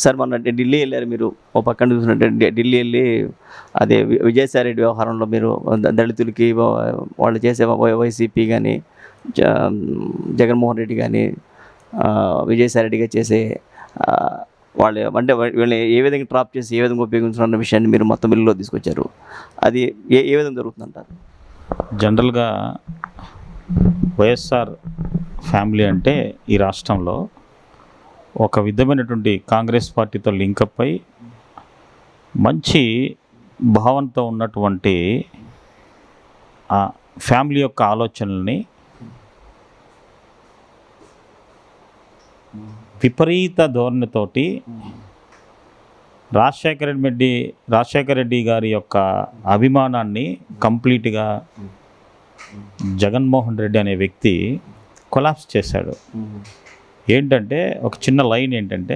Sir మొన్న ఢిల్లీ వెళ్ళారు మీరు. ఓ పక్కన చూసినట్టే ఢిల్లీ వెళ్ళి అదే విజయసాయి రెడ్డి వ్యవహారంలో మీరు దళితులకి వాళ్ళు చేసే వైసీపీ కానీ జగన్మోహన్ రెడ్డి కానీ విజయసాయి రెడ్డిగా చేసే వాళ్ళు అంటే వీళ్ళని ఏ విధంగా ట్రాప్ చేసి ఏ విధంగా ఉపయోగించాలన్న విషయాన్ని మీరు మొత్తం బిల్లులో తీసుకొచ్చారు. అది ఏ విధంగా జరుగుతుందంటారు? జనరల్గా వైఎస్ఆర్ ఫ్యామిలీ అంటే ఈ రాష్ట్రంలో ఒక విధమైనటువంటి కాంగ్రెస్ పార్టీతో లింకప్ అయి మంచి భావనతో ఉన్నటువంటి ఆ ఫ్యామిలీ యొక్క ఆలోచనల్ని విపరీత ధోరణితోటి రాజశేఖర రెడ్డి గారి యొక్క అభిమానాన్ని కంప్లీట్గా జగన్మోహన్ రెడ్డి అనే వ్యక్తి కొలాప్స్ చేశాడు. ఏంటంటే ఒక చిన్న లైన్ ఏంటంటే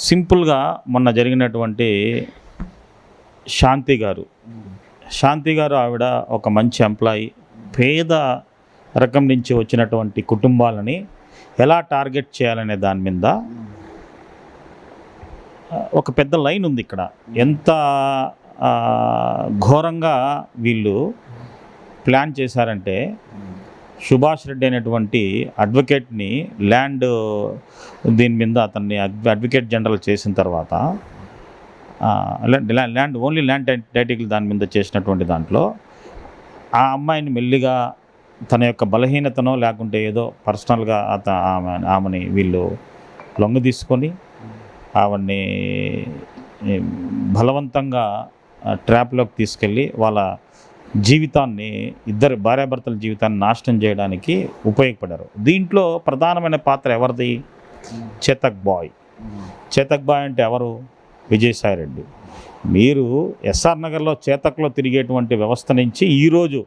సింపుల్గా మొన్న జరిగినటువంటి శాంతి గారు ఆవిడ ఒక మంచి ఎంప్లాయీ, పేద రకం నుంచి వచ్చినటువంటి కుటుంబాలని ఎలా టార్గెట్ చేయాలనే దాని మీద ఒక పెద్ద లైన్ ఉంది ఇక్కడ. ఎంత ఘోరంగా వీళ్ళు ప్లాన్ చేశారంటే సుభాష్ రెడ్డి అనేటువంటి అడ్వకేట్ని ల్యాండ్ దీని మీద అతన్ని అడ్వకేట్ జనరల్ చేసిన తర్వాత ఓన్లీ ల్యాండ్ టైటిల్ దాని మీద చేసినటువంటి దాంట్లో ఆ అమ్మాయిని మెల్లిగా తన యొక్క బలహీనతనో లేకుంటే ఏదో పర్సనల్గా ఆమెని వీళ్ళు లొంగ తీసుకొని ఆవిడ్ని బలవంతంగా ట్రాప్లోకి తీసుకెళ్ళి వాళ్ళ జీవితాన్ని, ఇద్దరు భార్యాభర్తల జీవితాన్ని నాశనం చేయడానికి ఉపయోగపడారు. దీంట్లో ప్రధానమైన పాత్ర ఎవరిది? చేతక్ బాయ్ అంటే ఎవరు? విజయసాయి రెడ్డి. మీరు ఎస్ఆర్ నగర్లో చేతక్లో తిరిగేటువంటి వ్యవస్థ నుంచి ఈరోజు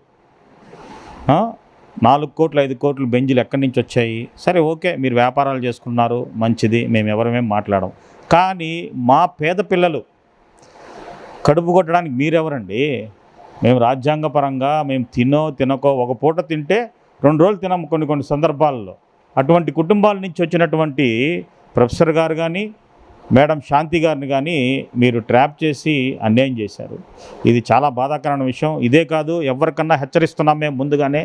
4 కోట్లు 5 కోట్లు బెంజీలు ఎక్కడి నుంచి వచ్చాయి? సరే, ఓకే, మీరు వ్యాపారాలు చేసుకున్నారు, మంచిది, మేము ఎవరమేం మాట్లాడం. కానీ మా పేద పిల్లలు కడుపు కొట్టడానికి మీరెవరండి? మేము రాజ్యాంగపరంగా మేము తినకో ఒక పూట తింటే 2 రోజులు తినము కొన్ని సందర్భాల్లో. అటువంటి కుటుంబాల నుంచి వచ్చినటువంటి ప్రొఫెసర్ గారు కానీ మేడం శాంతి గారిని కానీ మీరు ట్రాప్ చేసి అన్యాయం చేశారు. ఇది చాలా బాధాకరమైన విషయం. ఇదే కాదు, ఎవరికన్నా హెచ్చరిస్తున్నాం మేము ముందుగానే,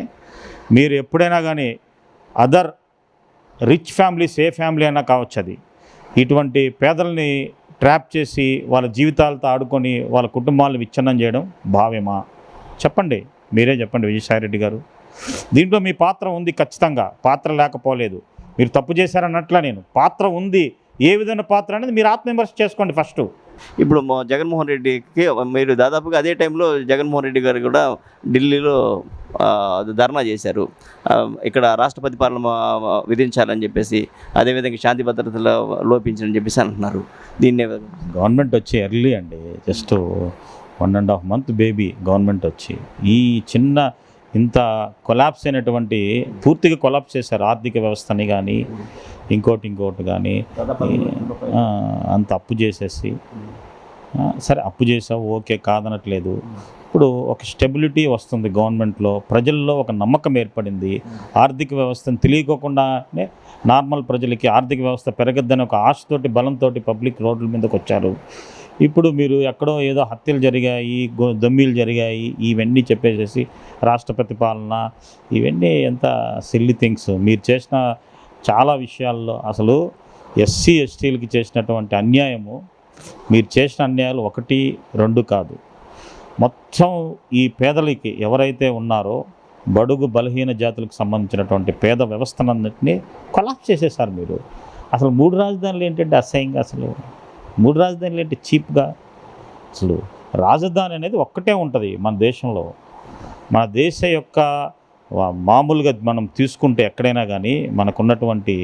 మీరు ఎప్పుడైనా కానీ అదర్ రిచ్ ఫ్యామిలీస్, ఏ ఫ్యామిలీ అయినా కావచ్చు, అది ఇటువంటి పేదల్ని ట్రాప్ చేసి వాళ్ళ జీవితాలతో ఆడుకొని వాళ్ళ కుటుంబాలను విచ్ఛిన్నం చేయడం భావ్యమా? చెప్పండి, మీరే చెప్పండి విజయసాయి రెడ్డి గారు. దీంట్లో మీ పాత్ర ఉంది ఖచ్చితంగా, పాత్ర లేకపోలేదు. మీరు తప్పు చేశారన్నట్లా నేను పాత్ర ఉంది. ఏ విధమైన పాత్ర అనేది మీరు ఆత్మవిమర్శ చేసుకోండి ఫస్ట్. ఇప్పుడు జగన్మోహన్ రెడ్డికి మీరు దాదాపుగా అదే టైంలో జగన్మోహన్ రెడ్డి గారు కూడా ఢిల్లీలో ధర్నా చేశారు. ఇక్కడ రాష్ట్రపతి పాలన విధించాలని చెప్పేసి, అదేవిధంగా శాంతి భద్రతలు లోపించాలని చెప్పేసి అంటున్నారు. దీన్నే గవర్నమెంట్ వచ్చి ఎర్లీ అండి, జస్ట్ 1.5 month బేబీ గవర్నమెంట్ వచ్చి ఈ చిన్న ఇంత కొలాప్స్ అయినటువంటి, పూర్తిగా కొలాప్స్ చేశారు ఆర్థిక వ్యవస్థని కానీ ఇంకోటి కానీ. అంత అప్పు చేసేసి, సరే అప్పు చేసావు, ఓకే, కాదనట్లేదు. ఇప్పుడు ఒక స్టెబిలిటీ వస్తుంది గవర్నమెంట్లో, ప్రజల్లో ఒక నమ్మకం ఏర్పడింది. ఆర్థిక వ్యవస్థను తెలియకోకుండానే నార్మల్ ప్రజలకి ఆర్థిక వ్యవస్థ పెరగద్దని ఒక ఆశతోటి, బలంతో పబ్లిక్ రోడ్ల మీదకి వచ్చారు. ఇప్పుడు మీరు ఎక్కడో ఏదో హత్యలు జరిగాయి, దొమ్మిలు జరిగాయి, ఇవన్నీ చెప్పేసేసి రాష్ట్రపతి పాలన, ఇవన్నీ ఎంత సిల్లీ థింగ్స్. మీరు చేసిన చాలా విషయాల్లో అసలు ఎస్సీ ఎస్టీలకి చేసినటువంటి అన్యాయము, మీరు చేసిన అన్యాయాలు 1, 2 కాదు, మొత్తం ఈ పేదలకి ఎవరైతే ఉన్నారో బడుగు బలహీన జాతులకు సంబంధించినటువంటి పేద వ్యవస్థనందరినీ కొలాప్స్ చేసేసారు మీరు. అసలు 3 రాజధానులు ఏంటంటే అసహ్యంగా, అసలు 3 రాజధానులు ఏంటి చీప్గా. అసలు రాజధాని అనేది ఒక్కటే ఉంటుంది మన దేశంలో. మన దేశ యొక్క మామూలుగా మనం తీసుకుంటే ఎక్కడైనా కానీ మనకున్నటువంటి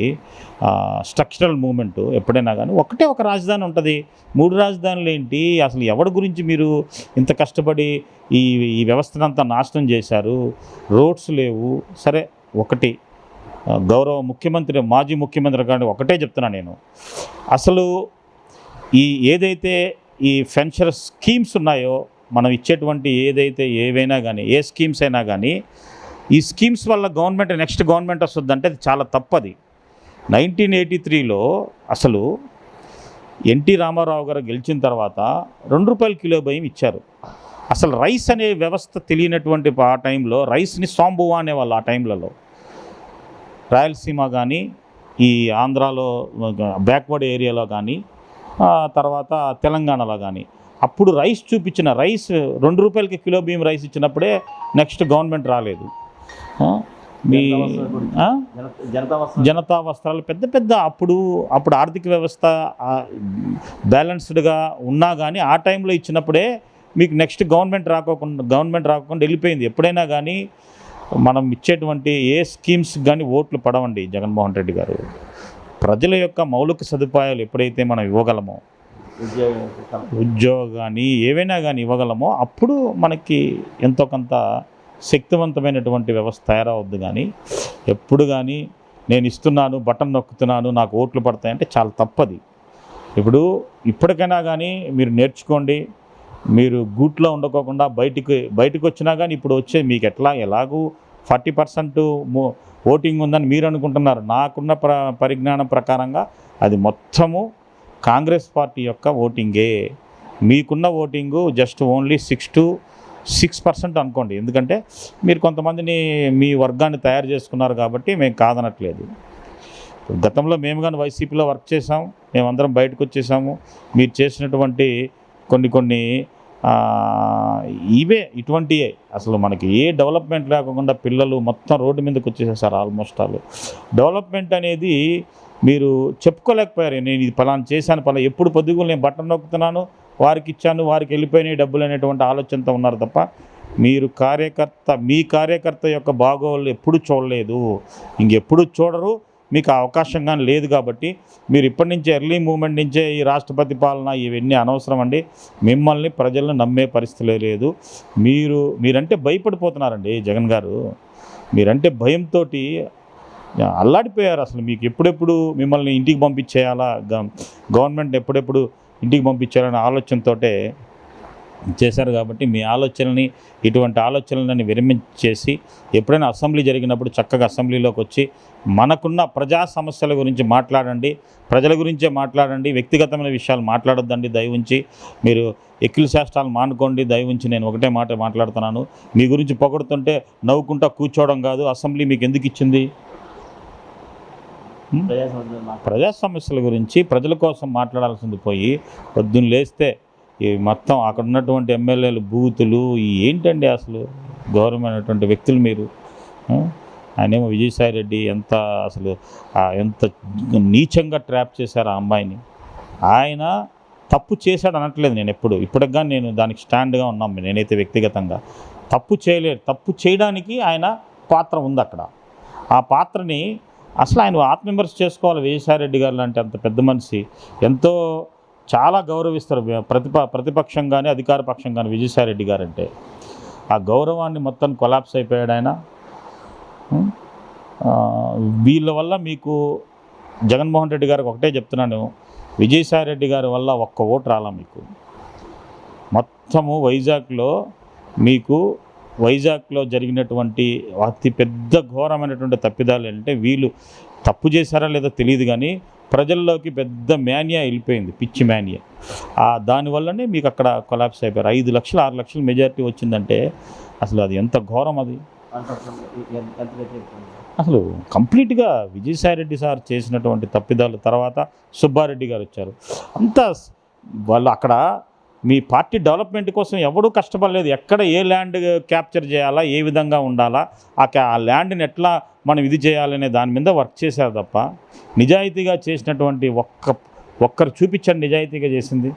స్ట్రక్చరల్ మూమెంట్ ఎప్పుడైనా కానీ ఒకటే ఒక రాజధాని ఉంటుంది. 3 రాజధానులు ఏంటి? అసలు ఎవరి గురించి మీరు ఇంత కష్టపడి ఈ వ్యవస్థనంతా నాశనం చేశారు? రోడ్స్ లేవు. సరే, ఒకటి గౌరవ ముఖ్యమంత్రి, మాజీ ముఖ్యమంత్రి కానీ ఒకటే చెప్తున్నా నేను, అసలు ఏదైతే ఈ పెన్షన్ స్కీమ్స్ ఉన్నాయో, మనం ఇచ్చేటువంటి ఏవైనా కానీ, ఏ స్కీమ్స్ అయినా కానీ, ఈ స్కీమ్స్ వల్ల నెక్స్ట్ గవర్నమెంట్ వస్తుందంటే అది చాలా తప్పది. 1983లో అసలు ఎన్టీ రామారావు గారు గెలిచిన తర్వాత ₹2 కిలో బియ్యం ఇచ్చారు. అసలు రైస్ అనే వ్యవస్థ తెలియనటువంటి ఆ టైంలో రైస్ని సాంబువా అనేవాళ్ళు. ఆ టైంలలో రాయలసీమ కానీ ఈ ఆంధ్రాలో బ్యాక్వర్డ్ ఏరియాలో కానీ తర్వాత తెలంగాణలో కానీ అప్పుడు రైస్ చూపించిన రైస్ ₹2 కిలో బియ్యం రైస్ ఇచ్చినప్పుడే నెక్స్ట్ గవర్నమెంట్ రాలేదు. మీ జనతా వస్త్రాలు పెద్ద పెద్ద అప్పుడు ఆర్థిక వ్యవస్థ బ్యాలెన్స్డ్గా ఉన్నా కానీ ఆ టైంలో ఇచ్చినప్పుడే మీకు నెక్స్ట్ గవర్నమెంట్ రాకోకుండా వెళ్ళిపోయింది. ఎప్పుడైనా కానీ మనం ఇచ్చేటువంటి ఏ స్కీమ్స్ కానీ ఓట్లు పడవండి. జగన్మోహన్ రెడ్డి గారు ప్రజల యొక్క మౌలిక సదుపాయాలు ఎప్పుడైతే మనం ఇవ్వగలమో, ఉద్యోగం కానీ ఏవైనా కానీ ఇవ్వగలమో అప్పుడు మనకి ఎంతో కొంత శక్తివంతమైనటువంటి వ్యవస్థ తయారవద్దు. కానీ ఎప్పుడు కానీ నేను ఇస్తున్నాను, బటన్ నొక్కుతున్నాను, నాకు ఓట్లు పడతాయంటే చాలా తప్పది. ఇప్పటికైనా కానీ మీరు నేర్చుకోండి. మీరు గూట్లో ఉండకోకుండా బయటకు వచ్చినా కానీ ఇప్పుడు వచ్చే మీకు ఎలాగూ 40% ఓటింగ్ ఉందని మీరు అనుకుంటున్నారు. నాకున్న పరిజ్ఞానం ప్రకారంగా అది మొత్తము కాంగ్రెస్ పార్టీ యొక్క ఓటింగే. మీకున్న ఓటింగు జస్ట్ ఓన్లీ 6% అనుకోండి. ఎందుకంటే మీరు కొంతమందిని మీ వర్గాన్ని తయారు చేసుకున్నారు కాబట్టి మేము కాదనట్లేదు. గతంలో మేము కానీ వైసీపీలో వర్క్ చేసాం, మేమందరం బయటకు వచ్చేసాము. మీరు చేసినటువంటి కొన్ని ఇటువంటివే అసలు మనకి ఏ డెవలప్మెంట్ లేకుండా పిల్లలు మొత్తం రోడ్డు మీదకి వచ్చేసేసారు. ఆల్మోస్ట్ ఆల్ డెవలప్మెంట్ అనేది మీరు చెప్పుకోలేకపోయారు. నేను ఇది పలానా చేశాను, ఎప్పుడు పొద్దుగులు నేను బటన్ నొక్కుతున్నాను, వారికి ఇచ్చాను, వారికి వెళ్ళిపోయినాయి డబ్బులు అనేటువంటి ఆలోచనతో ఉన్నారు తప్ప మీరు మీ కార్యకర్త యొక్క బాగోళ్ళు ఎప్పుడు చూడలేదు, ఇంకెప్పుడు చూడరు. మీకు అవకాశం కానీ లేదు. కాబట్టి మీరు ఇప్పటి నుంచే ఎర్లీ మూమెంట్ నుంచే ఈ రాష్ట్రపతి పాలన ఇవన్నీ అనవసరం అండి. మిమ్మల్ని ప్రజలను నమ్మే పరిస్థితి లేదు. మీరంటే భయపడిపోతున్నారండి. జగన్ గారు మీరంటే భయంతో అల్లాడిపోయారు. అసలు మీకు ఎప్పుడెప్పుడు మిమ్మల్ని ఇంటికి పంపించేయాలా, గవర్నమెంట్ ఎప్పుడెప్పుడు ఇంటికి పంపించాలనే ఆలోచనతోటే చేశారు. కాబట్టి మీ ఇటువంటి ఆలోచనలని విరమించేసి ఎప్పుడైనా అసెంబ్లీ జరిగినప్పుడు చక్కగా అసెంబ్లీలోకి వచ్చి మనకున్న ప్రజా సమస్యల గురించి మాట్లాడండి, ప్రజల గురించే మాట్లాడండి. వ్యక్తిగతమైన విషయాలు మాట్లాడొద్దండి. దయవుంచి మీరు ఎక్కిల శాస్త్రాలు మానుకోండి. దయవుంచి నేను ఒకటే మాట మాట్లాడుతున్నాను. మీ గురించి పొగడుతుంటే నవ్వుకుంటా కూర్చోవడం కాదు. అసెంబ్లీ మీకు ఎందుకు ఇచ్చింది? ప్రజా సమస్యల గురించి ప్రజల కోసం మాట్లాడాల్సింది పోయి పొద్దున్న లేస్తే ఈ మొత్తం అక్కడ ఉన్నటువంటి ఎమ్మెల్యేలు బూతులు ఏంటండి అసలు గౌరవమైనటువంటి వ్యక్తులు మీరు. ఆయనేమో విజయసాయిరెడ్డి ఎంత నీచంగా ట్రాప్ చేశారు ఆ అమ్మాయిని. ఆయన తప్పు చేశాడు అనట్లేదు నేను ఇప్పటికి కానీ నేను దానికి స్టాండ్గా ఉన్నాం. నేనైతే వ్యక్తిగతంగా తప్పు చేయలేదు. తప్పు చేయడానికి ఆయన పాత్ర ఉంది అక్కడ. ఆ పాత్రని అసలు ఆయన ఆత్మవిమర్శ చేసుకోవాలి. విజయసాయిరెడ్డి గారు లాంటి అంత పెద్ద మనిషి ఎంతో చాలా గౌరవిస్తారు ప్రతిపక్షం కానీ అధికార పక్షం కానీ. విజయసాయిరెడ్డి గారు అంటే ఆ గౌరవాన్ని మొత్తం కొలాప్స్ అయిపోయాడు ఆయన. వీళ్ళ వల్ల మీకు జగన్మోహన్ రెడ్డి గారికి ఒకటే చెప్తున్నాను, విజయసాయిరెడ్డి గారి వల్ల ఒక్క ఓటు రాలా మీకు. మొత్తము వైజాగ్లో జరిగినటువంటి అతి పెద్ద ఘోరమైనటువంటి తప్పిదాలు ఏంటంటే వీళ్ళు తప్పు చేశారా లేదో తెలియదు కానీ ప్రజల్లోకి పెద్ద మేనియా వెళ్ళిపోయింది, పిచ్చి మేనియా. దానివల్లనే మీకు అక్కడ కొలాప్స్ అయిపోయారు. 5 లక్షలు 6 లక్షల మెజారిటీ వచ్చిందంటే అసలు అది ఎంత ఘోరం. అది అసలు కంప్లీట్గా విజయసాయిరెడ్డి సార్ చేసినటువంటి తప్పిదాలు. తర్వాత సుబ్బారెడ్డి గారు వచ్చారు. అంతా వాళ్ళు అక్కడ మీ పార్టీ డెవలప్మెంట్ కోసం ఎవడూ కష్టపడలేదు. ఎక్కడ ఏ ల్యాండ్ క్యాప్చర్ చేయాలా, ఏ విధంగా ఉండాలా, ఆ ల్యాండ్ని ఎట్లా మనం ఇది చేయాలనే దాని మీద వర్క్ చేశారు తప్ప నిజాయితీగా చేసినటువంటి ఒక్కరు చూపించండి నిజాయితీగా చేసింది.